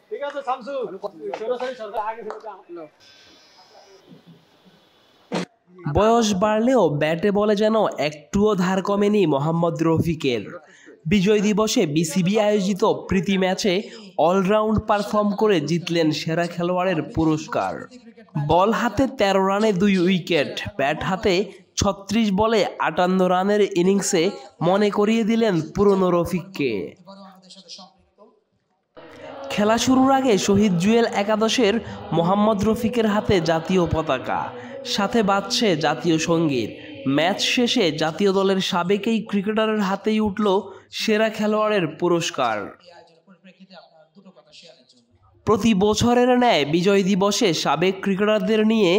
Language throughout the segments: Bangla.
ঠিক আছে শামসু সরাসরি সরকার আগে থেকে বয়স বাড়লেও ব্যাটে বলে যেন একটুও ধার কমেনি মোহাম্মদ রফিকের। বিজয় দিবসে বিসিবি আয়োজিত প্রীতি ম্যাচে অলরাউন্ড পারফর্ম করে জিতলেন সেরা খেলোয়াড়ের পুরস্কার। বল হাতে ১৩ রানে ২ উইকেট, ব্যাট হাতে ৩৬ বলে ৫৮ রানের ইনিংসে মনে করিয়ে দিলেন পুরনো রফিককে। খেলা শুরুর আগে শহীদ জুয়েল একাদশের মোহাম্মদ রফিকের হাতে জাতীয় পতাকা, সাথে বাজছে জাতীয় সঙ্গীত। ম্যাচ শেষে জাতীয় দলের সাবেক এই ক্রিকেটারের হাতেই উঠল সেরা খেলোয়াড়ের পুরস্কার। প্রতি বছরের ন্যায় বিজয় দিবসে সাবেক ক্রিকেটারদের নিয়ে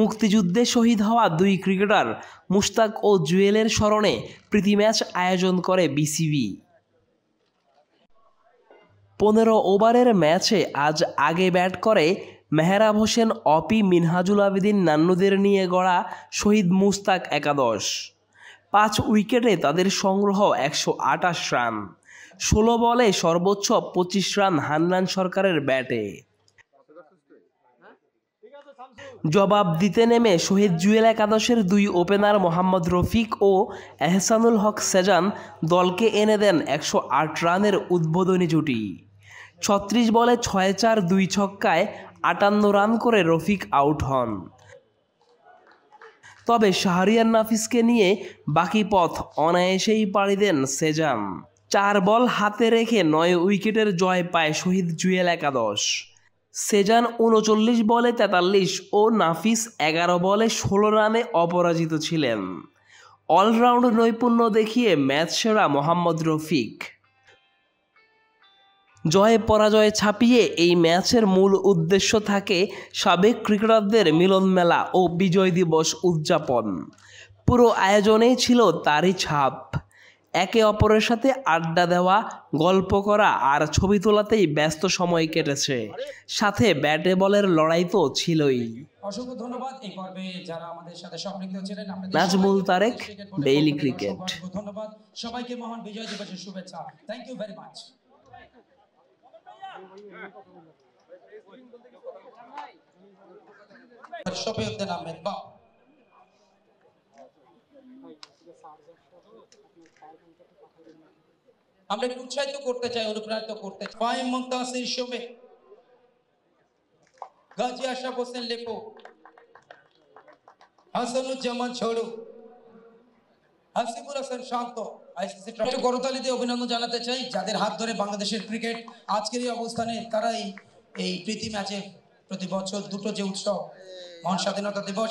মুক্তিযুদ্ধে শহীদ হওয়া ২ ক্রিকেটার মুশতাক ও জুয়েলের স্মরণে প্রীতি ম্যাচ আয়োজন করে বিসিবি। ১৫ ওভারের ম্যাচে আজ আগে ব্যাট করে মেহরাব হোসেন অপি, মিনহাজুল আবেদিন নান্নুদের নিয়ে গড়া শহীদ মুশতাক একাদশ। ৫ উইকেটে তাদের সংগ্রহ ১২৮ রান। ১৬ বলে সর্বোচ্চ ২৫ রান হান্নান সরকারের ব্যাটে। জবাব দিতে নেমে শহীদ জুয়েল একাদশের ২ ওপেনার মোহাম্মদ রফিক ও এহসানুল হক সেজান দলকে এনে দেন ১০৮ রানের উদ্বোধনী জুটি। ৩৬ বলে ৬-৪ ২ ছক্কায় ৫৮ রান করে রফিক আউট হন। তবে শাহরিয়ার নাফিসকে নিয়ে বাকি পথ অনায়াসেই পাড়ি দেন সেজান। ৪ বল হাতে রেখে ৯ উইকেটের জয় পায় শহীদ জুয়েল একাদশ। সেজান ৩৯ বলে ৪৩ ও নাফিস ১১ বলে ১৬ রানে অপরাজিত ছিলেন। অলরাউন্ড নৈপুণ্য দেখিয়ে ম্যাচ সেরা মোহাম্মদ রফিক। জয় পরাজয় ছাপিয়ে এই ম্যাচের মূল উদ্দেশ্য থাকে সাবেক ক্রিকেটারদের মিলন মেলা ও বিজয় দিবস উদযাপন। পুরো আয়োজনেই ছিল তারই ছাপ। একে অপরের সাথে আড্ডা দেওয়া, গল্প করা আর ছবি তোলাতেই ব্যস্ত সময় কেটেছে। সাথে ব্যাটে বলের লড়াই তো ছিলই। অসংখ্য ধন্যবাদ এই পর্বে যারা আমাদের সাথে সম্পৃক্ত ছিলেন। Nazmul Tareq, Daily Cricket. ধন্যবাদ সবাইকে, মহান বিজয় দিবসের শুভেচ্ছা। Thank you very much. Shafiuddin Ahmed বা আমরা একটু উৎসাহিত করতে চাই, অনুপ্রাণিত করতে চাই। ফাহিম মুনতাসির শোভে, গাজী আশরাফ হোসেন লেপো, হাসানুজ্জামান ঝড়ু, হাসিবুল হাসান শান্ত। একটু করতালি দিয়ে অভিনন্দন জানাতে চাই যাদের হাত ধরে বাংলাদেশের ক্রিকেট আজকের এই অবস্থানে, তারাই এই প্রীতি ম্যাচে প্রতি বছর দুটো যে উৎসব, মহান স্বাধীনতা দিবস